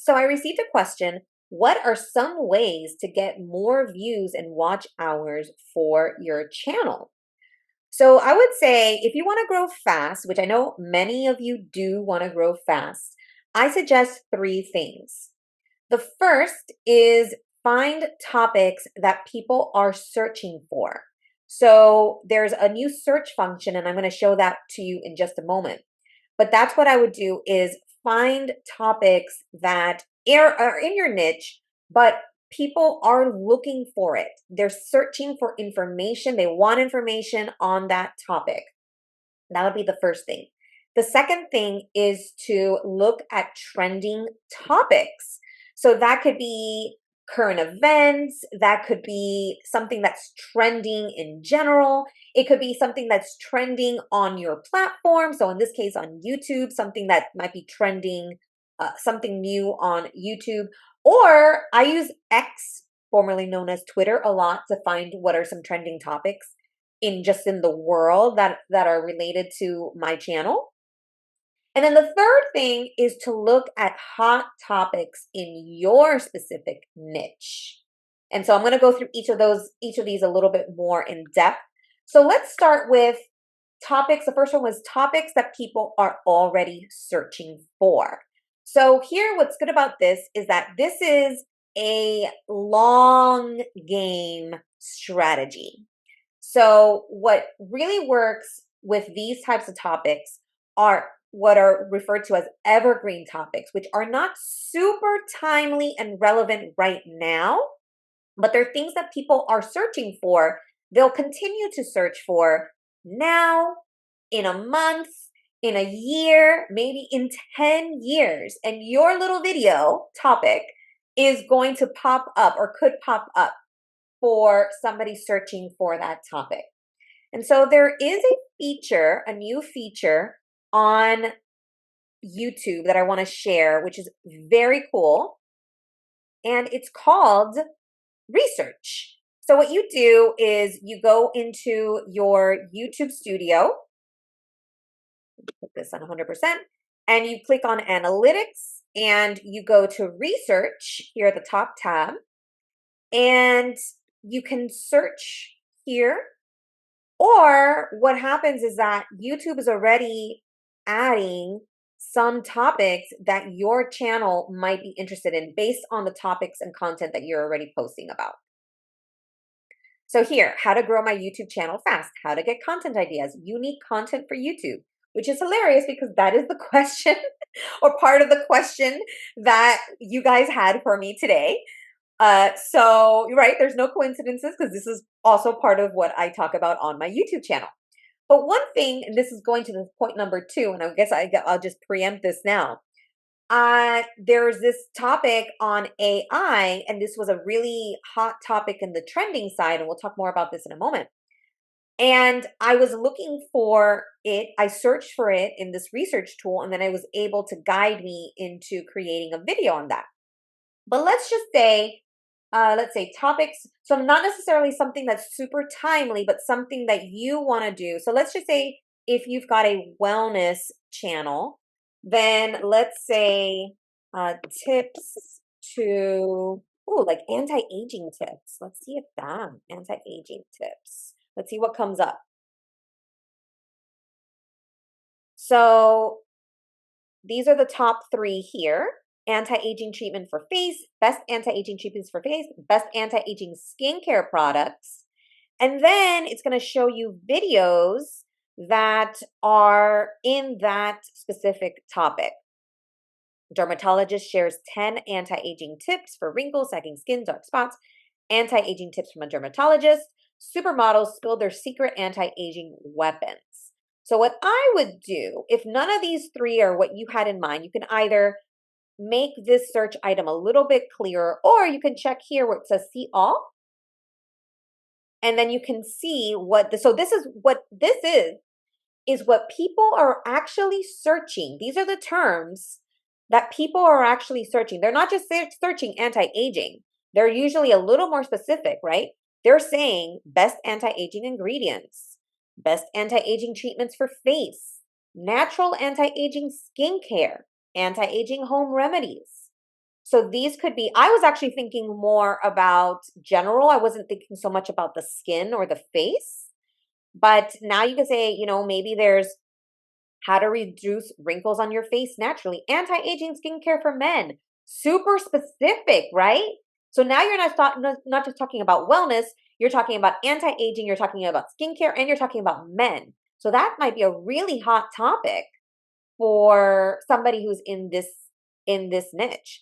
So I received a question. What are some ways to get more views and watch hours for your channel? So I would say if you want to grow fast, which I know many of you do want to grow fast, I suggest three things. The first is find topics that people are searching for. So there's a new search function, and I'm going to show that to you in just a moment. But that's what I would do is find topics that are in your niche, but people are looking for it. They're searching for information. They want information on that topic. That would be the first thing. The second thing is to look at trending topics. So that could be current events, that could be something that's trending in general. It could be something that's trending on your platform. So in this case, on YouTube, something that might be trending, something new on YouTube. Or I use X, formerly known as Twitter, a lot to find what are some trending topics in the world that are related to my channel. And then the third thing is to look at hot topics in your specific niche. And so I'm going to go through each of these a little bit more in depth. So let's start with topics. The first one was topics that people are already searching for. So here, what's good about this is that this is a long game strategy. So what really works with these types of topics are what are referred to as evergreen topics, which are not super timely and relevant right now, but they're things that people are searching for. They'll continue to search for now, in a month, in a year, maybe in 10 years. And your little video topic is going to pop up or could pop up for somebody searching for that topic. And so there is a new feature on YouTube that I want to share, which is very cool. And it's called research. So what you do is you go into your YouTube studio, put this on 100%, and you click on analytics and you go to research here at the top tab, and you can search here. Or what happens is that YouTube is already adding some topics that your channel might be interested in based on the topics and content that you're already posting about. So here, how to grow my YouTube channel fast, how to get content ideas, unique content for YouTube, which is hilarious because that is the question or part of the question that you guys had for me today. So you're right, there's no coincidences because this is also part of what I talk about on my YouTube channel. But one thing, and this is going to the point number 2, and I guess I'll just preempt this now. There's this topic on AI, and this was a really hot topic in the trending side, and we'll talk more about this in a moment. And I was looking for it. I searched for it in this research tool, and then I was able to guide me into creating a video on that. But let's say topics. So not necessarily something that's super timely, but something that you want to do. So let's just say if you've got a wellness channel, then let's say tips to, like anti-aging tips. Let's see if that anti-aging tips. Let's see what comes up. So these are the top 3 here. Anti-aging treatment for face, best anti-aging treatments for face, best anti-aging skincare products. And then it's going to show you videos that are in that specific topic. Dermatologist shares 10 anti-aging tips for wrinkles, sagging skin, dark spots. Anti-aging tips from a dermatologist. Supermodels spill their secret anti-aging weapons. So what I would do, if none of these 3 are what you had in mind, you can either make this search item a little bit clearer, or you can check here where it says see all. And then you can see so this is what this is what people are actually searching. These are the terms that people are actually searching. They're not just searching anti-aging. They're usually a little more specific, right? They're saying best anti-aging ingredients, best anti-aging treatments for face, natural anti-aging skincare, anti-aging home remedies. So these could be, I was actually thinking more about general. I wasn't thinking so much about the skin or the face. But now you can say, maybe there's how to reduce wrinkles on your face naturally, anti-aging skincare for men. Super specific, right? So now you're not just talking about wellness, you're talking about anti-aging, you're talking about skincare, and you're talking about men. So that might be a really hot topic for somebody who's in this niche.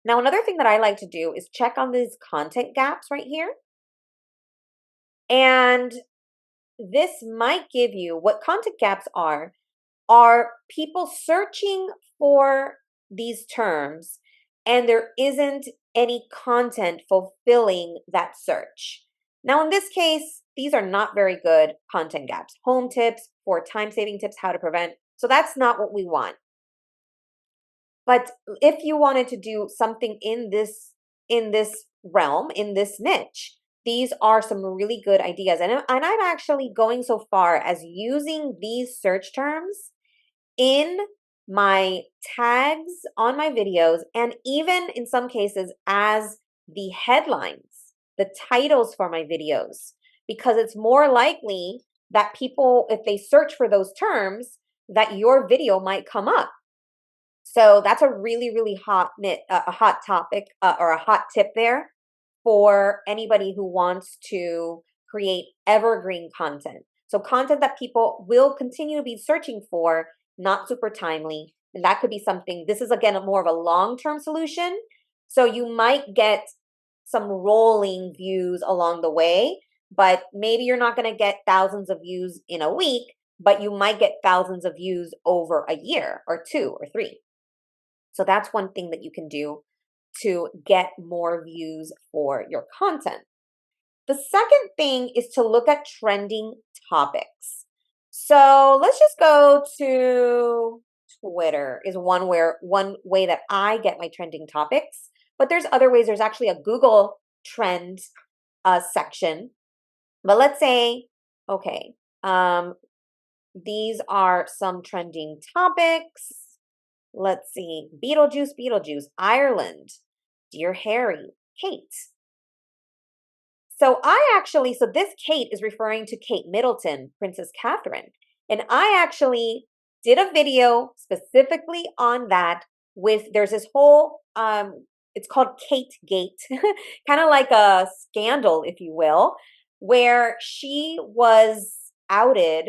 Now, another thing that I like to do is check on these content gaps right here. And this might give you what content gaps are people searching for these terms and there isn't any content fulfilling that search. Now, in this case, these are not very good content gaps. Home tips, for time-saving tips, how to prevent. So that's not what we want. But if you wanted to do something in this realm, in this niche, these are some really good ideas. And I'm actually going so far as using these search terms in my tags on my videos, and even in some cases as the headlines, the titles for my videos, because it's more likely that people, if they search for those terms, that your video might come up. So that's a really, really a hot topic or a hot tip there for anybody who wants to create evergreen content. So content that people will continue to be searching for, not super timely. And that could be something, this is again more of a long-term solution. So you might get some rolling views along the way, but maybe you're not going to get thousands of views in a week, but you might get thousands of views over a year or 2 or 3. So that's one thing that you can do to get more views for your content. The second thing is to look at trending topics. So let's just go to Twitter is one way that I get my trending topics, but there's other ways. There's actually a Google trend section. But let's say, okay, these are some trending topics. Let's see, Beetlejuice, Ireland, Dear Harry, Kate. So this Kate is referring to Kate Middleton, Princess Catherine. And I actually did a video specifically on that there's this whole, it's called Kate Gate, kind of like a scandal, if you will, where she was outed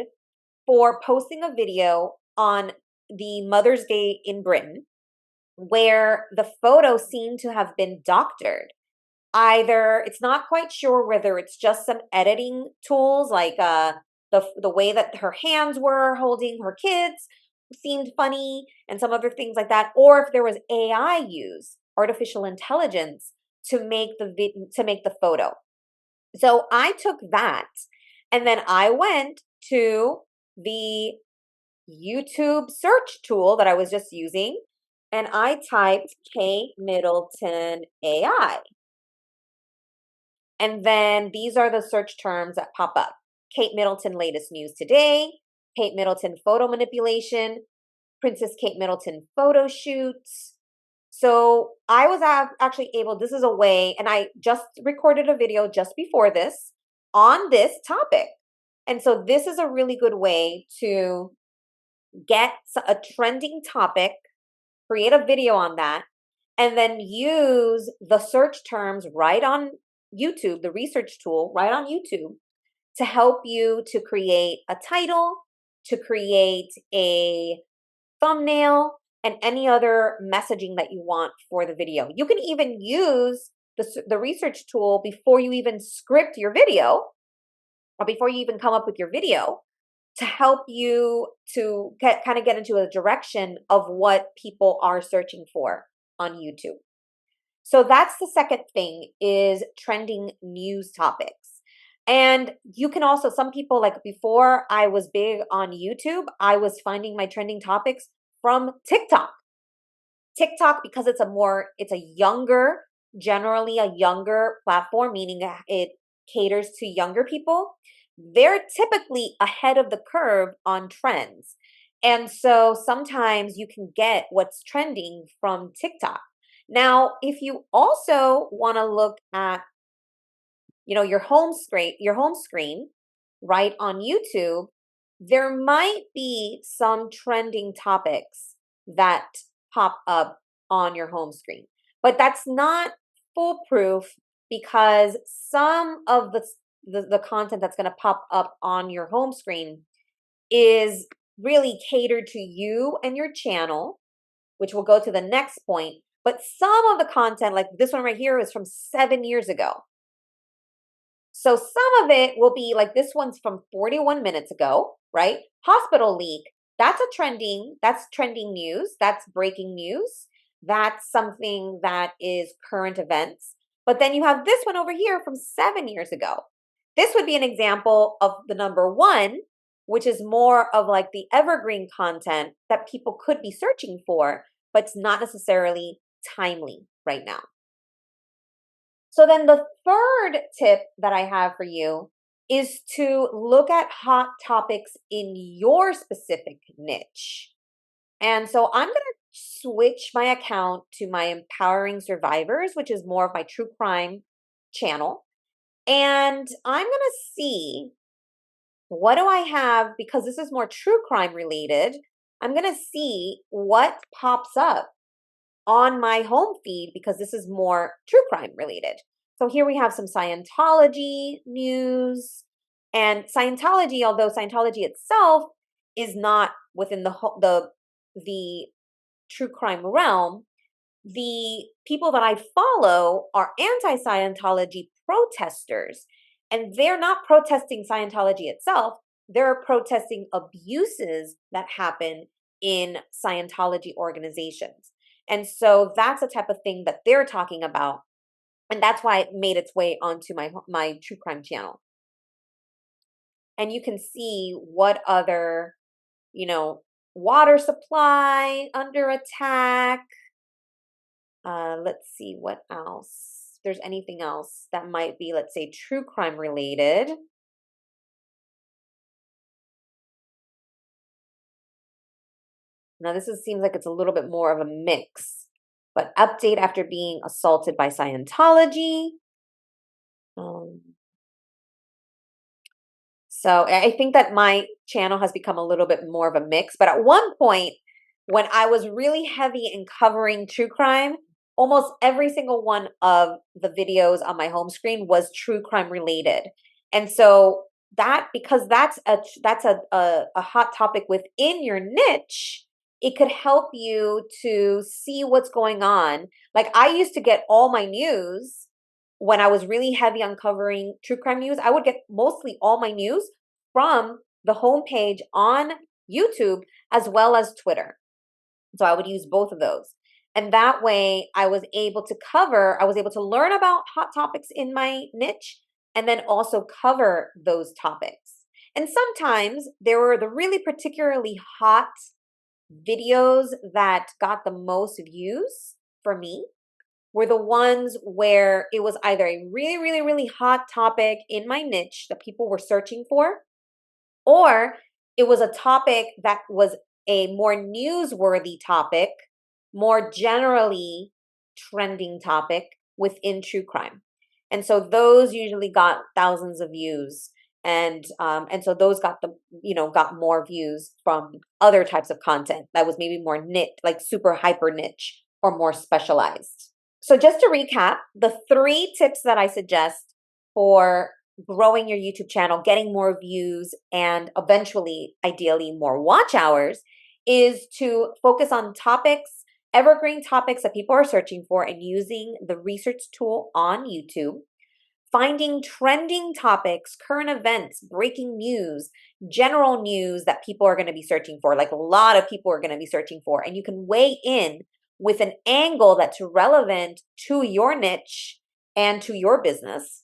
for posting a video on the Mother's Day in Britain, where the photo seemed to have been doctored. Either it's not quite sure whether it's just some editing tools, like the way that her hands were holding her kids seemed funny, and some other things like that, or if there was AI used, artificial intelligence, to make the photo. So I took that, and then I went to the YouTube search tool that I was just using, and I typed Kate Middleton AI. And then these are the search terms that pop up. Kate Middleton latest news today, Kate Middleton photo manipulation, Princess Kate Middleton photo shoots. So I was actually able, this is a way, and I just recorded a video just before this on this topic. And so this is a really good way to get a trending topic, create a video on that, and then use the search terms right on YouTube, the research tool right on YouTube, to help you to create a title, to create a thumbnail, and any other messaging that you want for the video. You can even use the research tool before you even script your video, or before you even come up with your video, to help you to kind of get into a direction of what people are searching for on YouTube. So that's the second thing, is trending news topics. And you can also, some people, like before I was big on YouTube, I was finding my trending topics from TikTok. TikTok, because generally a younger platform, meaning it caters to younger people. They're typically ahead of the curve on trends. And so sometimes you can get what's trending from TikTok. Now, if you also want to look at, your home screen, right on YouTube, there might be some trending topics that pop up on your home screen. But that's not foolproof because some of the content that's going to pop up on your home screen is really catered to you and your channel, which will go to the next point. But some of the content, like this one right here, is from 7 years ago. So some of it will be like this one's from 41 minutes ago, right? Hospital leak. That's trending news. That's breaking news. That's something that is current events. But then you have this one over here from 7 years ago. This would be an example of the number one, which is more of like the evergreen content that people could be searching for, but it's not necessarily timely right now. So then the third tip that I have for you is to look at hot topics in your specific niche. And so I'm going to switch my account to my Empowering Survivors, which is more of my true crime channel. And I'm going to see, what do I have, because this is more true crime related. I'm going to see what pops up on my home feed because this is more true crime related. So here we have some Scientology news, and Scientology, although Scientology itself is not within the true crime realm, the people that I follow are anti-Scientology protesters, and they're not protesting Scientology itself. They're protesting abuses that happen in Scientology organizations. And so that's the type of thing that they're talking about. And that's why it made its way onto my true crime channel. And you can see what other, water supply under attack. Let's see what else. If there's anything else that might be, let's say, true crime related. Now, seems like it's a little bit more of a mix, but update after being assaulted by Scientology. So I think that my channel has become a little bit more of a mix. But at one point, when I was really heavy in covering true crime, almost every single one of the videos on my home screen was true crime related. And so because that's a hot topic within your niche, it could help you to see what's going on. Like I used to get all my news when I was really heavy on covering true crime news. I would get mostly all my news from the homepage on YouTube as well as Twitter. So I would use both of those. And that way I was able to learn about hot topics in my niche and then also cover those topics. And sometimes there were the really particularly hot videos that got the most views for me were the ones where it was either a really, really, really hot topic in my niche that people were searching for, or it was a topic that was a more newsworthy topic, more generally trending topic within true crime. And so those usually got thousands of views. And so those got more views from other types of content that was maybe more niche, like super hyper niche or more specialized. So just to recap, the 3 tips that I suggest for growing your YouTube channel, getting more views, and eventually, ideally, more watch hours is to focus on evergreen topics that people are searching for and using the research tool on YouTube. Finding trending topics, current events, breaking news, general news that people are going to be searching for, like a lot of people are going to be searching for, and you can weigh in with an angle that's relevant to your niche and to your business.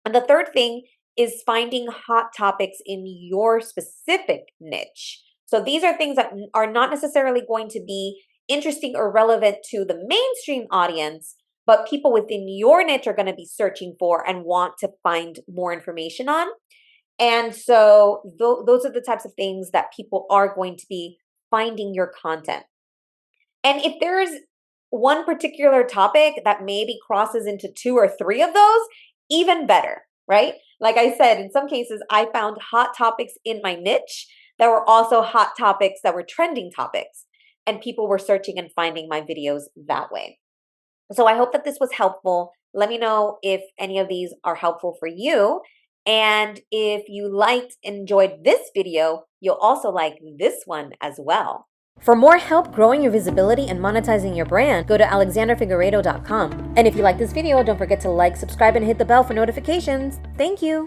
And the third thing is finding hot topics in your specific niche. So these are things that are not necessarily going to be interesting or relevant to the mainstream audience, but people within your niche are going to be searching for and want to find more information on. And so those are the types of things that people are going to be finding your content. And if there's one particular topic that maybe crosses into two or three of those, even better, right? Like I said, in some cases, I found hot topics in my niche that were also hot topics that were trending topics, and people were searching and finding my videos that way. So I hope that this was helpful. Let me know if any of these are helpful for you. And if you liked and enjoyed this video, you'll also like this one as well. For more help growing your visibility and monetizing your brand, go to alexanderfigueredo.com. And if you like this video, don't forget to like, subscribe, and hit the bell for notifications. Thank you.